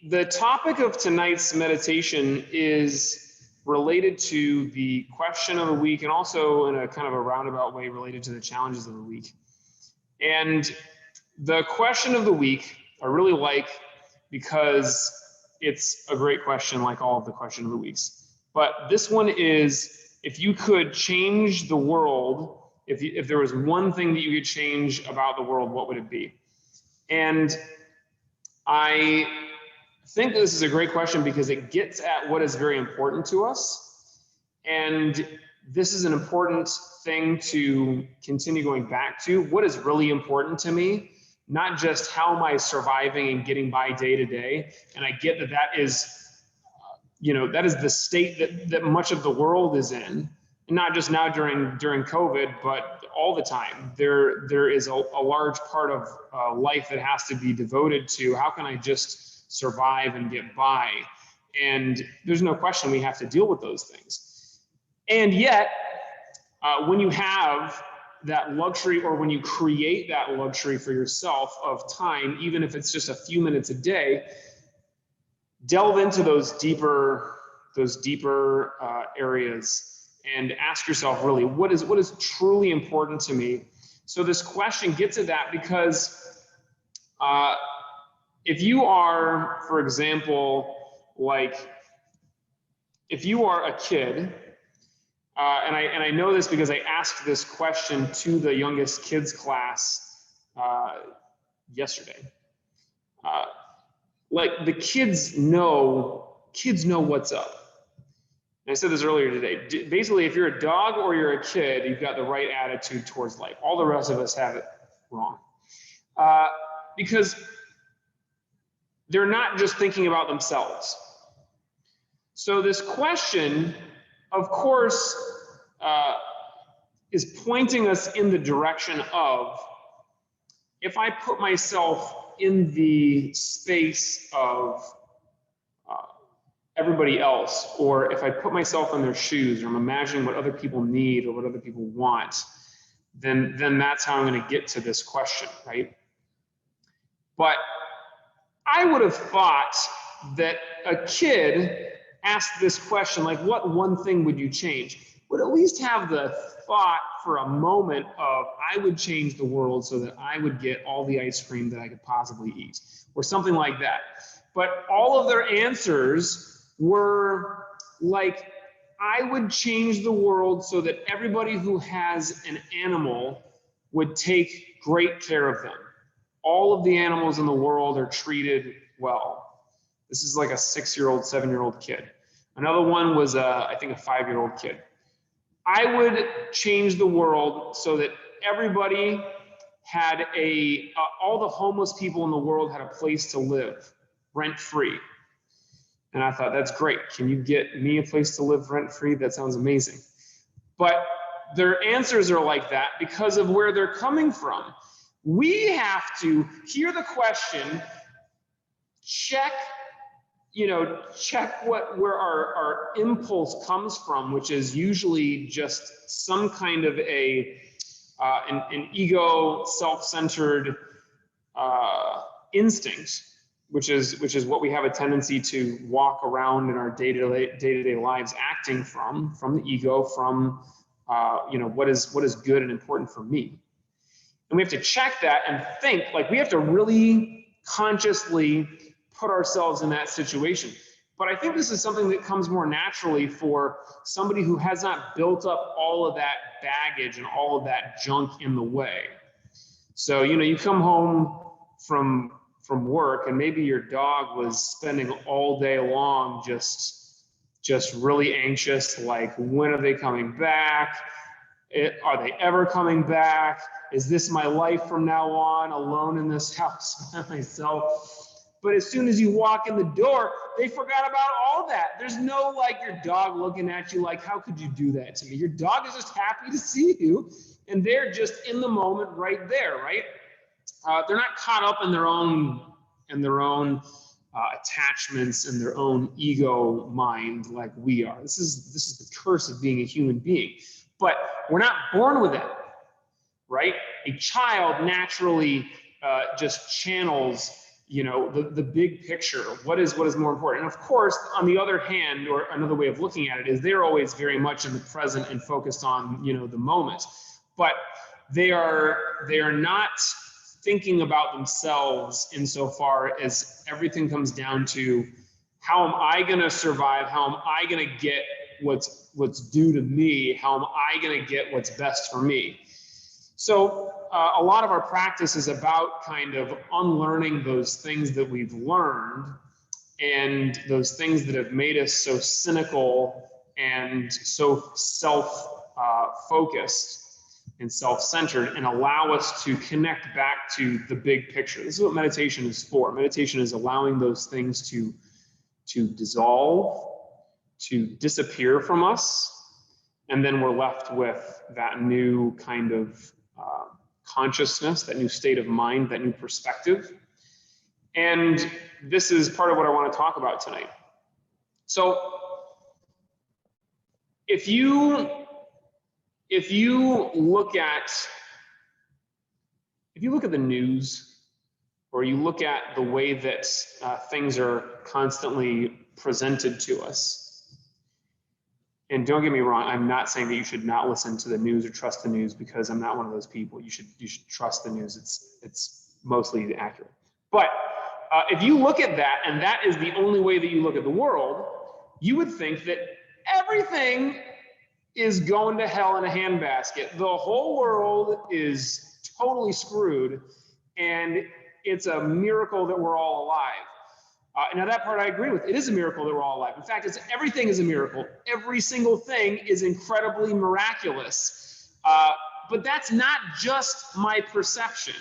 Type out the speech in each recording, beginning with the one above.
The topic of tonight's meditation is related to the question of the week, and also in a kind of a roundabout way related to the challenges of the week. And the question of the week I really like because it's a great question, like all of the question of the weeks. But this one is, if you could change the world, if there was one thing that you could change about the world, what would it be? And I think this is a great question because it gets at what is very important to us. And this is an important thing to continue going back to. What is really important to me? Not just how am I surviving and getting by day to day. And I get that that is, that is the state that much of the world is in. And not just now during COVID, but all the time. There is a large part of life that has to be devoted to how can I just survive and get by. And there's no question we have to deal with those things. And yet, when you have that luxury, or when you create that luxury for yourself of time, even if it's just a few minutes a day, delve into those deeper areas and ask yourself, really, what is truly important to me? So this question gets at that because if you are, for example, like if you are a kid, and I know this because I asked this question to the youngest kids class yesterday. Like the kids know what's up. And I said this earlier today. Basically, if you're a dog or you're a kid, you've got the right attitude towards life. All the rest of us have it wrong. Because they're not just thinking about themselves. So this question, of course, is pointing us in the direction of, if I put myself in the space of everybody else, or if I put myself in their shoes, or I'm imagining what other people need or what other people want, then that's how I'm going to get to this question, right? But I would have thought that a kid asked this question, like, what one thing would you change? Would at least have the thought for a moment of, I would change the world so that I would get all the ice cream that I could possibly eat, or something like that. But all of their answers were like, I would change the world so that everybody who has an animal would take great care of them. All of the animals in the world are treated well. This is like a 6-year-old, 7-year-old kid. Another one was, I think, a 5-year-old kid. I would change the world so that everybody had all the homeless people in the world had a place to live, rent-free. And I thought, that's great. Can you get me a place to live rent-free? That sounds amazing. But their answers are like that because of where they're coming from. We have to hear the question, check where our impulse comes from, which is usually just some kind of an ego, self-centered instinct, which is what we have a tendency to walk around in our day-to-day lives acting from the ego, from what is good and important for me. And we have to check that and think, like, we have to really consciously put ourselves in that situation. But I think this is something that comes more naturally for somebody who has not built up all of that baggage and all of that junk in the way. So, you come home from work and maybe your dog was spending all day long just really anxious, like, when are they coming back? Are they ever coming back? Is this my life from now on, alone in this house by myself? But as soon as you walk in the door, they forgot about all that. There's no, like, your dog looking at you like, how could you do that to me? Your dog is just happy to see you, and they're just in the moment right there, right? They're not caught up in their own attachments and their own ego mind like we are. This is the curse of being a human being. But we're not born with it, right? A child naturally just channels the big picture. What is more important? And of course, on the other hand, or another way of looking at it is they're always very much in the present and focused on, the moment. But they are not thinking about themselves insofar as everything comes down to, how am I going to survive? How am I going to get what's due to me? How am I going to get what's best for me? So a lot of our practice is about kind of unlearning those things that we've learned and those things that have made us so cynical and so self-focused and self-centered, and allow us to connect back to the big picture. This is what meditation is for. Meditation is allowing those things to dissolve, to disappear from us, and then we're left with that new kind of consciousness, that new state of mind, that new perspective. And this is part of what I want to talk about tonight. So if you look at the news, or you look at the way that things are constantly presented to us, and don't get me wrong, I'm not saying that you should not listen to the news or trust the news, because I'm not one of those people. You should trust the news. It's mostly accurate. But if you look at that, and that is the only way that you look at the world, you would think that everything is going to hell in a handbasket. The whole world is totally screwed, and it's a miracle that we're all alive. Now that part I agree with. It is a miracle that we're all alive. In fact, everything is a miracle. Every single thing is incredibly miraculous. But that's not just my perception.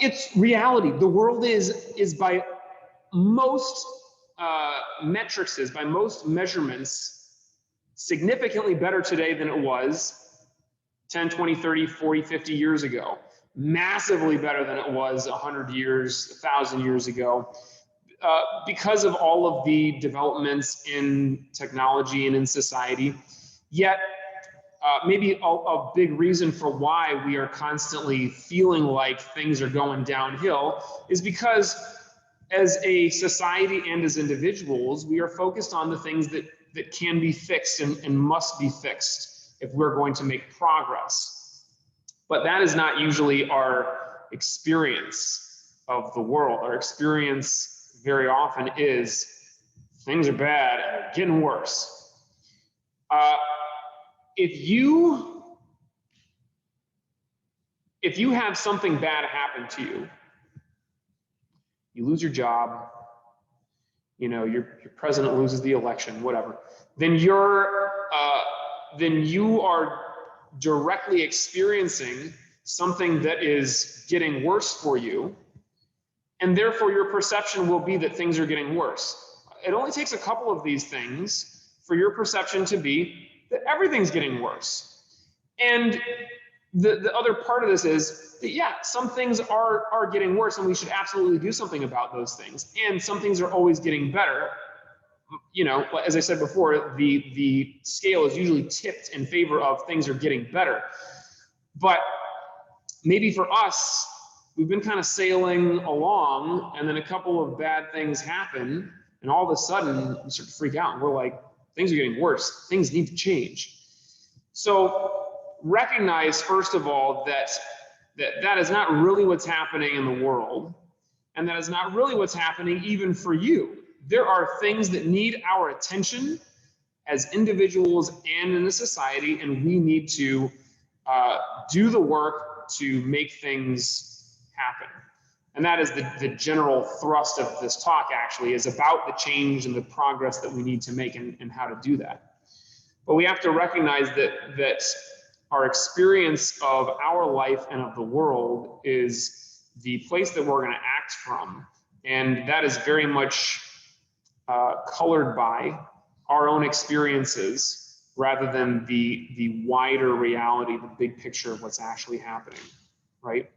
It's reality. The world is by most metrics, by most measurements, significantly better today than it was 10, 20, 30, 40, 50 years ago. Massively better than it was 100 years, 1,000 years ago, because of all of the developments in technology and in society. Yet, maybe a big reason for why we are constantly feeling like things are going downhill is because as a society and as individuals, we are focused on the things that can be fixed and must be fixed if we're going to make progress. But that is not usually our experience of the world. Our experience very often is things are bad and they're getting worse. If you have something bad happen to you, you lose your job, your president loses the election, whatever, then you are directly experiencing something that is getting worse for you, and therefore your perception will be that things are getting worse. It only takes a couple of these things for your perception to be that everything's getting worse. And the other part of this is that, yeah, some things are getting worse, and we should absolutely do something about those things. And some things are always getting better. As I said before, the scale is usually tipped in favor of things are getting better. But maybe for us, we've been kind of sailing along, and then a couple of bad things happen, and all of a sudden we start to freak out, and we're like, things are getting worse. Things need to change. So recognize, first of all, that is not really what's happening in the world, and that is not really what's happening even for you. There are things that need our attention as individuals and in a society, and we need to do the work to make things happen. And that is the general thrust of this talk, actually, is about the change and the progress that we need to make and how to do that. But we have to recognize that our experience of our life and of the world is the place that we're going to act from. And that is very much colored by our own experiences rather than the wider reality, the big picture of what's actually happening, right?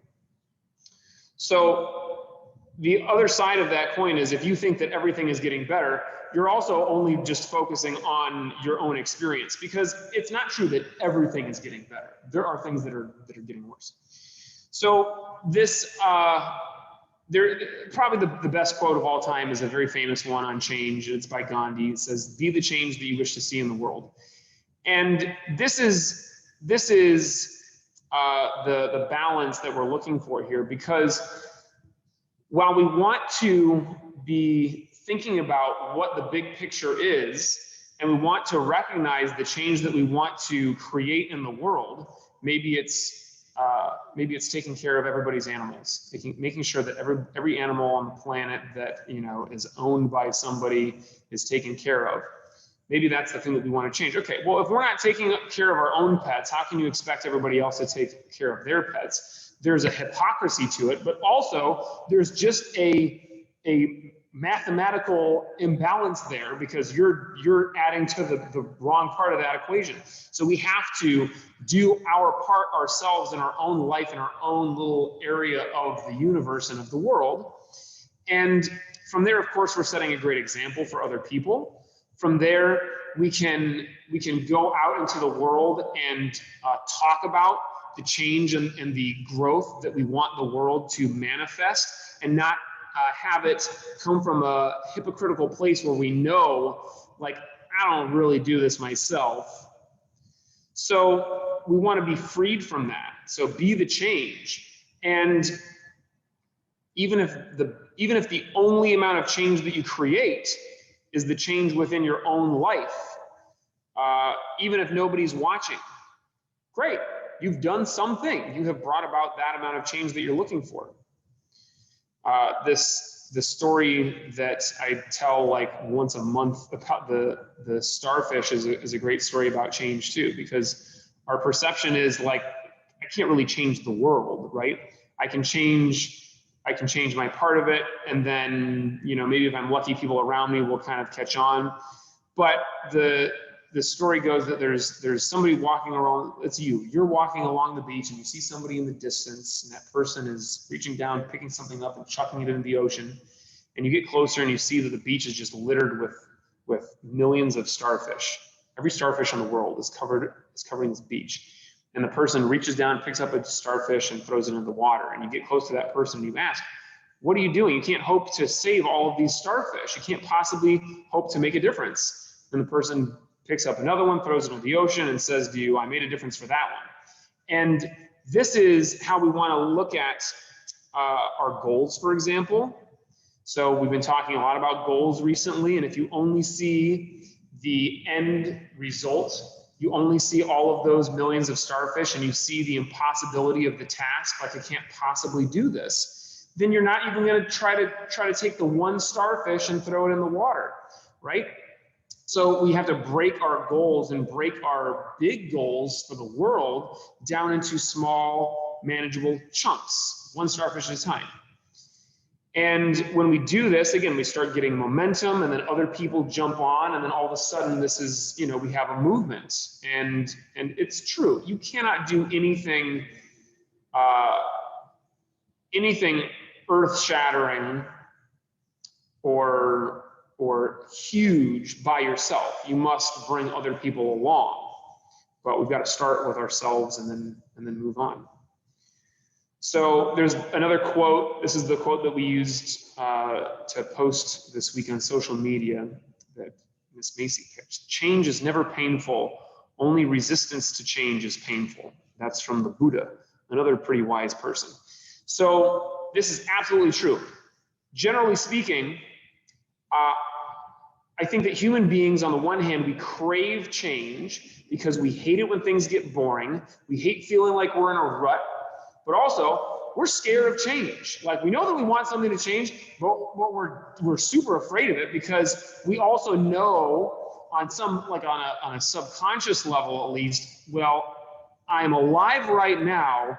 So the other side of that coin is, if you think that everything is getting better, you're also only just focusing on your own experience, because it's not true that everything is getting better. There are things that are getting worse. So this Probably the best quote of all time is a very famous one on change. It's by Gandhi. It says, "Be the change that you wish to see in the world." And this is the balance that we're looking for here, because while we want to be thinking about what the big picture is, and we want to recognize the change that we want to create in the world, maybe it's taking care of everybody's animals, making sure that every animal on the planet that is owned by somebody is taken care of. Maybe that's the thing that we want to change. Okay, well, if we're not taking care of our own pets, how can you expect everybody else to take care of their pets? There's a hypocrisy to it, but also there's just a mathematical imbalance there, because you're adding to the wrong part of that equation. So we have to do our part ourselves in our own life, in our own little area of the universe and of the world. And from there, of course, we're setting a great example for other people. From there, we can go out into the world and talk about the change and the growth that we want the world to manifest, and not have it come from a hypocritical place where we know, like, I don't really do this myself. So we want to be freed from that. So be the change. And even if the only amount of change that you create is the change within your own life, even if nobody's watching, great, you've done something. You have brought about that amount of change that you're looking for. The story that I tell like once a month about the starfish is a great story about change too, because our perception is like, I can't really change the world, right? I can change my part of it, and then maybe if I'm lucky, people around me will kind of catch on. But the story goes that there's somebody walking around. It's you're walking along the beach, and you see somebody in the distance, and that person is reaching down, picking something up and chucking it into the ocean. And you get closer and you see that the beach is just littered with millions of starfish. Every starfish in the world is covering this beach. And the person reaches down, picks up a starfish and throws it into the water. And you get close to that person and you ask, what are you doing? You can't hope to save all of these starfish. You can't possibly hope to make a difference. And the person picks up another one, throws it into the ocean, and says to you, I made a difference for that one. And this is how we want to look at our goals, for example. So we've been talking a lot about goals recently, and if you only see the end result, you only see all of those millions of starfish, and you see the impossibility of the task, like I can't possibly do this, then you're not even going to try to take the one starfish and throw it in the water, right? So we have to break our goals and break our big goals for the world down into small, manageable chunks, one starfish at a time. And when we do this, again, we start getting momentum, and then other people jump on, and then all of a sudden this is, we have a movement. And it's true. You cannot do anything earth-shattering or huge by yourself. You must bring other people along. But we've got to start with ourselves and then move on. So there's another quote. This is the quote that we used to post this week on social media that Miss Macy pitched. Change is never painful. Only resistance to change is painful. That's from the Buddha, another pretty wise person. So this is absolutely true. Generally speaking, I think that human beings, on the one hand, we crave change because we hate it when things get boring. We hate feeling like we're in a rut. But also, we're scared of change. Like, we know that we want something to change, but we're super afraid of it, because we also know on a subconscious level, at least, well, I'm alive right now.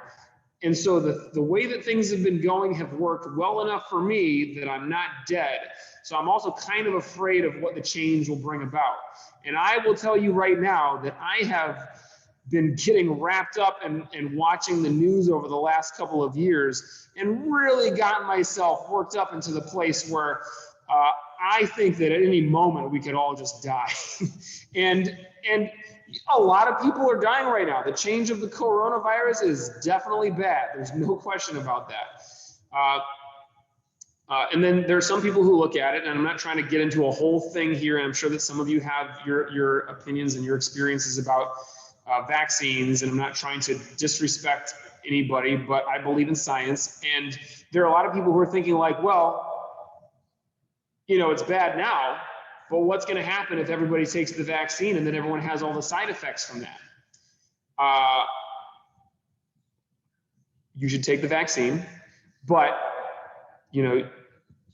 And so the way that things have been going have worked well enough for me that I'm not dead. So I'm also kind of afraid of what the change will bring about. And I will tell you right now that I have been getting wrapped up and watching the news over the last couple of years, and really gotten myself worked up into the place where I think that at any moment we could all just die. and a lot of people are dying right now. The change of the coronavirus is definitely bad. There's no question about that. And then there are some people who look at it, and I'm not trying to get into a whole thing here, and I'm sure that some of you have your opinions and your experiences about vaccines, and I'm not trying to disrespect anybody, but I believe in science. And there are a lot of people who are thinking like, well, you know, it's bad now, but what's going to happen if everybody takes the vaccine and then everyone has all the side effects from that? You should take the vaccine, but, you know,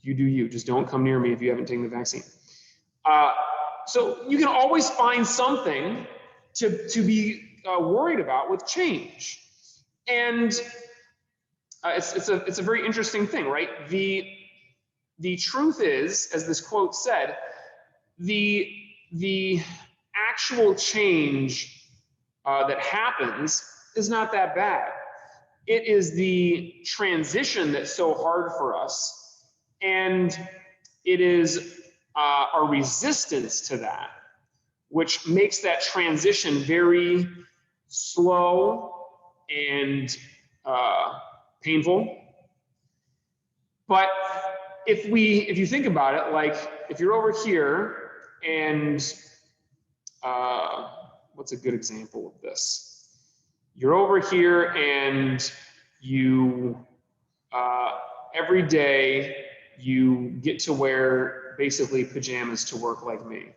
you do you. Just don't come near me if you haven't taken the vaccine. So you can always find something to be worried about with change. And it's a very interesting thing, right? The truth is, as this quote said, the actual change that happens is not that bad. It is the transition that's so hard for us. And it is our resistance to that, which makes that transition very slow and painful. But if you think about it, like if you're over here and what's a good example of this? You're over here and you every day you get to wear basically pajamas to work like me,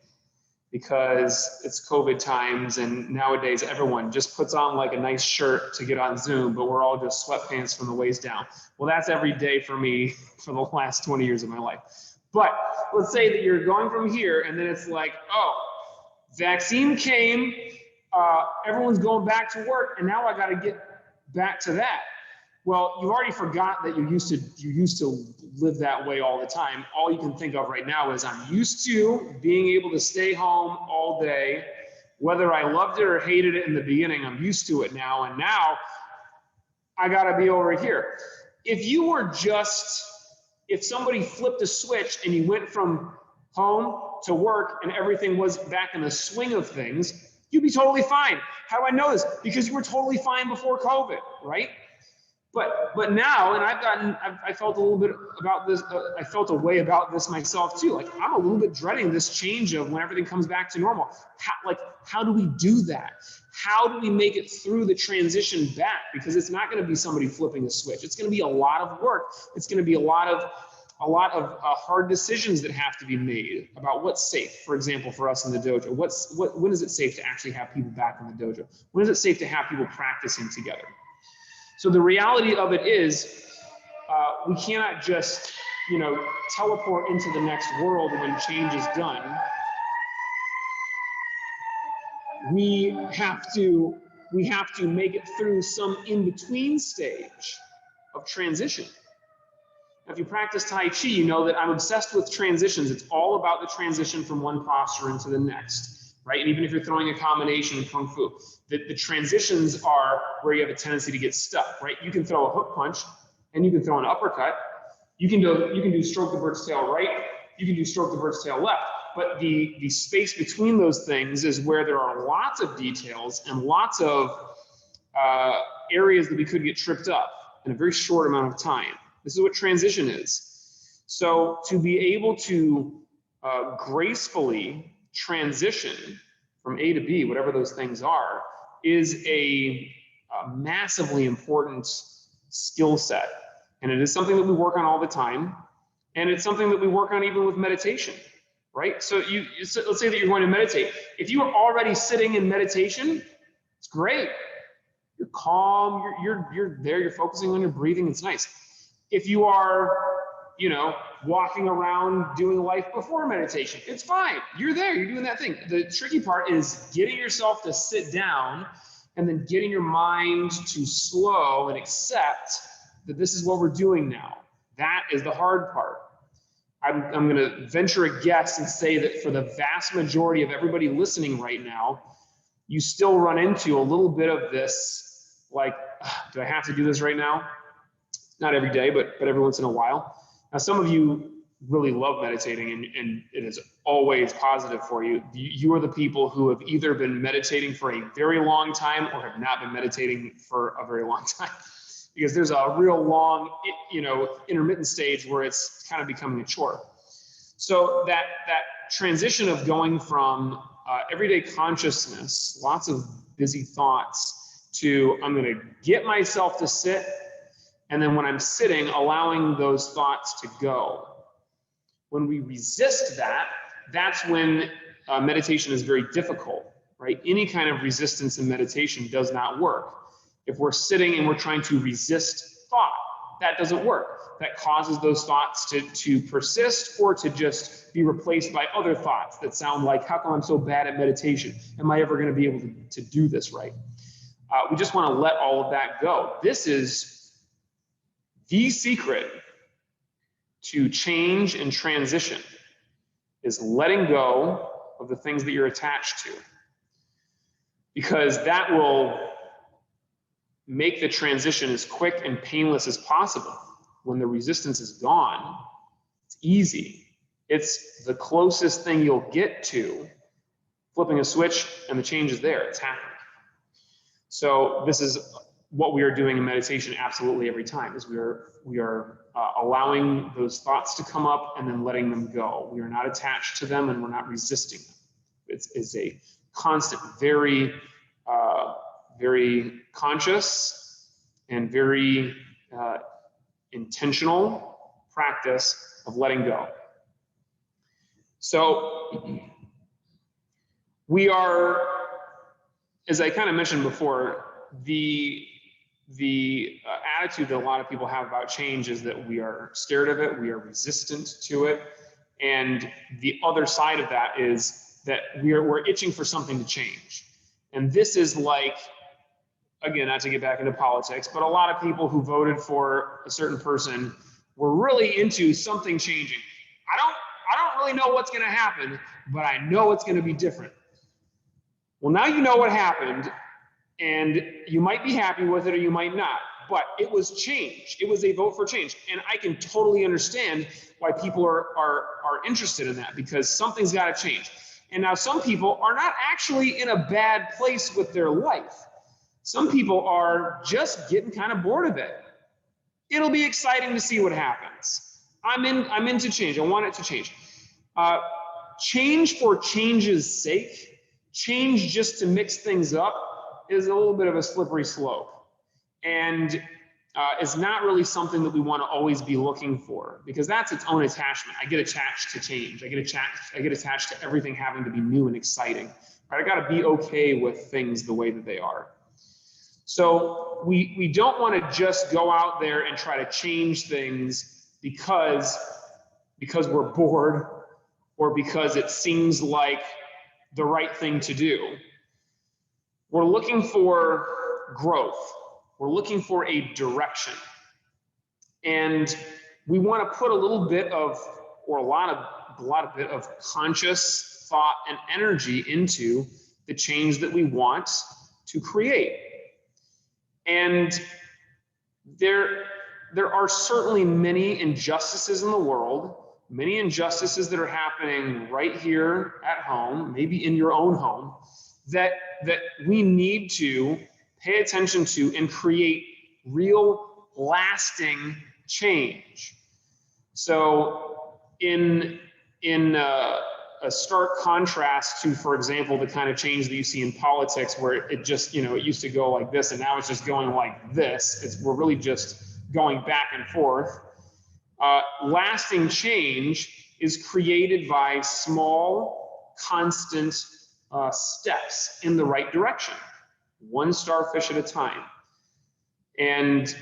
because it's COVID times, and nowadays everyone just puts on like a nice shirt to get on Zoom, but we're all just sweatpants from the waist down. Well, that's every day for me for the last 20 years of my life. But let's say that you're going from here and then it's like, oh, vaccine came, everyone's going back to work, and now I got to get back to that. Well, you already forgot that you used to live that way all the time. All you can think of right now is I'm used to being able to stay home all day. Whether I loved it or hated it in the beginning, I'm used to it now. And now I got to be over here. If somebody flipped a switch and you went from home to work and everything was back in the swing of things, you'd be totally fine. How do I know this? Because you were totally fine before COVID, right? But now, and I felt a little bit about this, I felt a way about this myself too. Like, I'm a little bit dreading this change of when everything comes back to normal. How do we do that? How do we make it through the transition back? Because it's not going to be somebody flipping a switch. It's going to be a lot of work. It's going to be a lot of hard decisions that have to be made about what's safe. For example, for us in the dojo, when is it safe to actually have people back in the dojo? When is it safe to have people practicing together? So the reality of it is, we cannot just, teleport into the next world when change is done. We have to make it through some in-between stage of transition. Now, if you practice Tai Chi, you know that I'm obsessed with transitions. It's all about the transition from one posture into the next. Right? And even if you're throwing a combination in Kung Fu, the transitions are where you have a tendency to get stuck, right? You can throw a hook punch and you can throw an uppercut. You can do stroke the bird's tail right. You can do stroke the bird's tail left. But the space between those things is where there are lots of details and lots of areas that we could get tripped up in a very short amount of time. This is what transition is. So to be able to gracefully transition from A to B, whatever those things are, is a massively important skill set. And it is something that we work on all the time. And it's something that we work on even with meditation, right? So let's say that you're going to meditate. If you are already sitting in meditation, it's great. You're calm, you're there, you're focusing on your breathing, it's nice. If you are, walking around doing life before meditation, it's fine. You're there, you're doing that thing. The tricky part is getting yourself to sit down and then getting your mind to slow and accept that this is what we're doing now. That is the hard part. I'm going to venture a guess and say that for the vast majority of everybody listening right now, you still run into a little bit of this, like, do I have to do this right now? Not every day, but every once in a while. Now, some of you really love meditating and it is always positive for you. You are the people who have either been meditating for a very long time or have not been meditating for a very long time. because there's a real long, intermittent stage where it's kind of becoming a chore. So that transition of going from everyday consciousness, lots of busy thoughts, to I'm going to get myself to sit, and then when I'm sitting, allowing those thoughts to go. When we resist that, that's when meditation is very difficult, right? Any kind of resistance in meditation does not work. If we're sitting and we're trying to resist thought, that doesn't work. That causes those thoughts to persist or to just be replaced by other thoughts that sound like, how come I'm so bad at meditation? Am I ever going to be able to do this right? We just want to let all of that go. This is the secret to change and transition, is letting go of the things that you're attached to. Because that will make the transition as quick and painless as possible. When the resistance is gone, it's easy. It's the closest thing you'll get to flipping a switch and the change is there, it's happening. So this is what we are doing in meditation absolutely every time, is we are allowing those thoughts to come up and then letting them go. We are not attached to them and we're not resisting them. It's a constant, very conscious and very intentional practice of letting go. So we are, as I kind of mentioned before, the attitude that a lot of people have about change is that we are scared of it, we are resistant to it, and the other side of that is that we're itching for something to change. And this is like, again, not to get back into politics, but a lot of people who voted for a certain person were really into something changing. I don't really know what's going to happen, but I know it's going to be different. Well, now you know what happened, and you might be happy with it or you might not, but it was change. It was a vote for change. And I can totally understand why people are interested in that, because something's got to change. And now some people are not actually in a bad place with their life. Some people are just getting kind of bored of it. It'll be exciting to see what happens. I'm into change. I want it to change. Change for change's sake, change just to mix things up, is a little bit of a slippery slope. And it's not really something that we want to always be looking for, because that's its own attachment. I get attached to change. I get attached to everything having to be new and exciting. Right? I got to be okay with things the way that they are. So we don't want to just go out there and try to change things because we're bored or because it seems like the right thing to do. We're looking for growth. We're looking for a direction. And we want to put a little bit of, or a lot bit of conscious thought and energy into the change that we want to create. And there are certainly many injustices in the world, many injustices that are happening right here at home, maybe in your own home, that we need to pay attention to and create real lasting change. So in a stark contrast to, for example, the kind of change that you see in politics, where it just, it used to go like this and now it's just going like this. We're really just going back and forth. Lasting change is created by small, constant steps in the right direction, one starfish at a time. And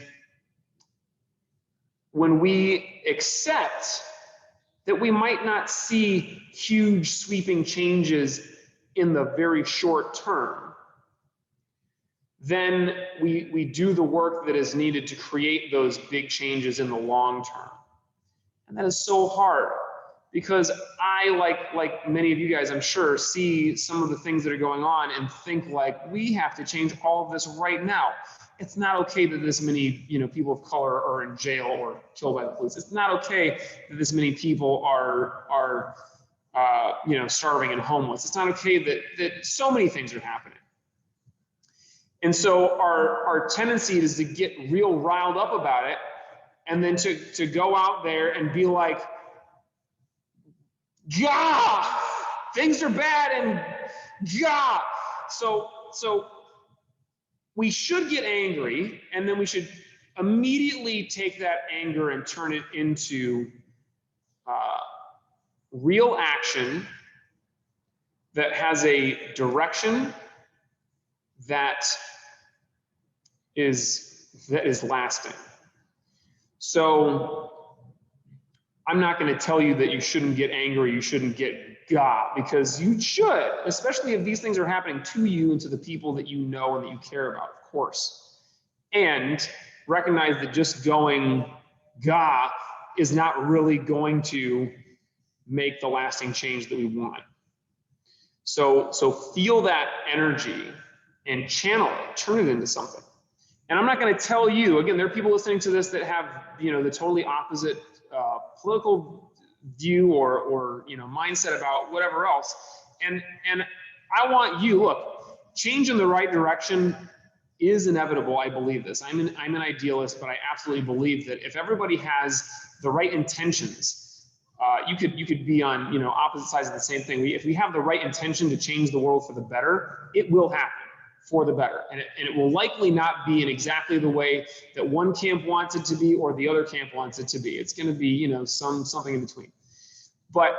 when we accept that we might not see huge sweeping changes in the very short term, then we do the work that is needed to create those big changes in the long term. And that is so hard, because I, like many of you guys, I'm sure, see some of the things that are going on and think like, we have to change all of this right now. It's not okay that this many, people of color are in jail or killed by the police. It's not okay that this many people are starving and homeless. It's not okay that so many things are happening. And so our tendency is to get real riled up about it, and then to go out there and be like, "Gah, things are bad," and "Gah." So we should get angry, and then we should immediately take that anger and turn it into real action that has a direction that is lasting. So I'm not going to tell you that you shouldn't get angry, you shouldn't get got, because you should, especially if these things are happening to you and to the people that you know and that you care about, of course. And recognize that just going ga is not really going to make the lasting change that we want. So feel that energy and channel it, turn it into something. And I'm not going to tell you, again, there are people listening to this that have, the totally opposite political view or mindset about whatever else. And I want you, look, change in the right direction is inevitable. I believe this. I'm an idealist, but I absolutely believe that if everybody has the right intentions, you could be on opposite sides of the same thing. If we have the right intention to change the world for the better, it will happen for the better, and it will likely not be in exactly the way that one camp wants it to be or the other camp wants it to be. It's going to be something in between. But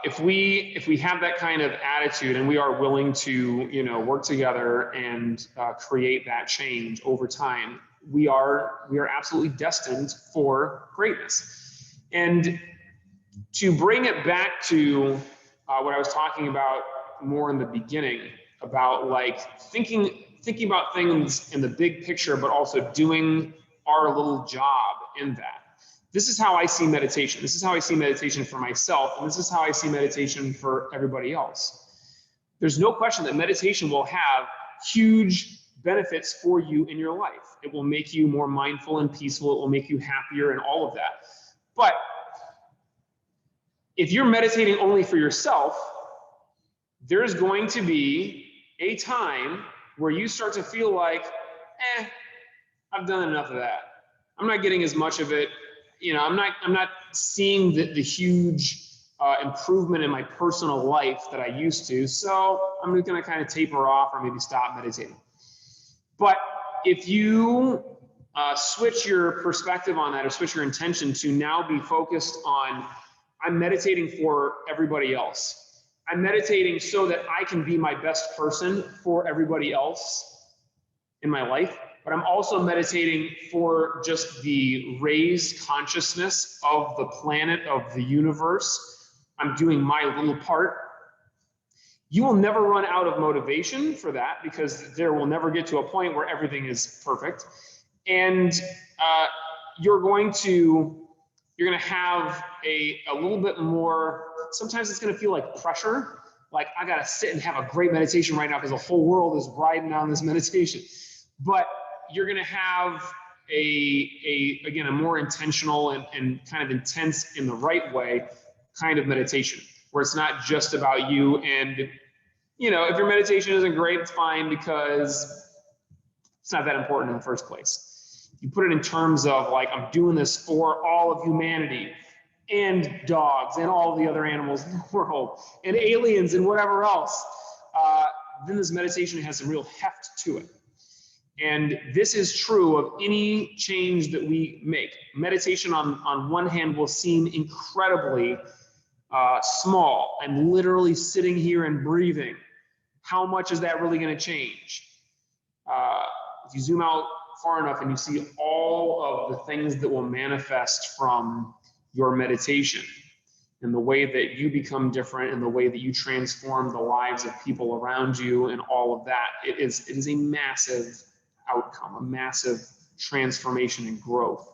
if we have that kind of attitude and we are willing to work together and create that change over time, we are absolutely destined for greatness. And to bring it back to what I was talking about more in the beginning, about like thinking about things in the big picture, but also doing our little job in that. This is how I see meditation. This is how I see meditation for myself, and this is how I see meditation for everybody else. There's no question that meditation will have huge benefits for you in your life. It will make you more mindful and peaceful. It will make you happier and all of that. But if you're meditating only for yourself, there's going to be a time where you start to feel like, I've done enough of that. I'm not getting as much of it. I'm not seeing the huge improvement in my personal life that I used to. So I'm just going to kind of taper off or maybe stop meditating. But if you switch your perspective on that, or switch your intention to now be focused on, I'm meditating for everybody else. I'm meditating so that I can be my best person for everybody else in my life. But I'm also meditating for just the raised consciousness of the planet, of the universe. I'm doing my little part. You will never run out of motivation for that, because there will never get to a point where everything is perfect. And you're going to have a little bit more, sometimes it's going to feel like pressure. Like, I got to sit and have a great meditation right now because the whole world is riding on this meditation. But you're going to have again, a more intentional and kind of intense in the right way kind of meditation, where it's not just about you. And, if your meditation isn't great, it's fine, because it's not that important in the first place. You put it in terms of like, I'm doing this for all of humanity and dogs and all the other animals in the world and aliens and whatever else, then this meditation has some real heft to it. And this is true of any change that we make. Meditation on one hand will seem incredibly small. I'm literally sitting here and breathing. How much is that really going to change? If you zoom out far enough and you see all of the things that will manifest from your meditation, and the way that you become different, and the way that you transform the lives of people around you, and all of that, it is a massive outcome, a massive transformation and growth.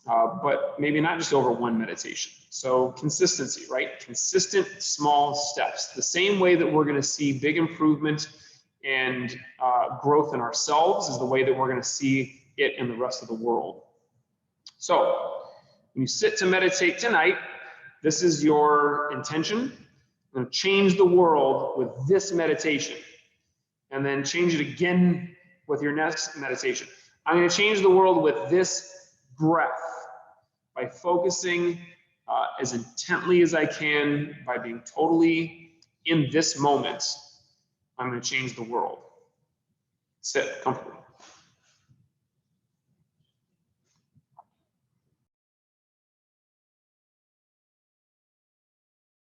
But maybe not just over one meditation. So consistency, right? Consistent small steps. The same way that we're going to see big improvement and growth in ourselves is the way that we're going to see it in the rest of the world. So when you sit to meditate tonight, this is your intention. I'm going to change the world with this meditation. and then change it again with your next meditation. I'm going to change the world with this breath by focusing as intently as I can, by being totally in this moment. I'm going to change the world. Sit comfortably.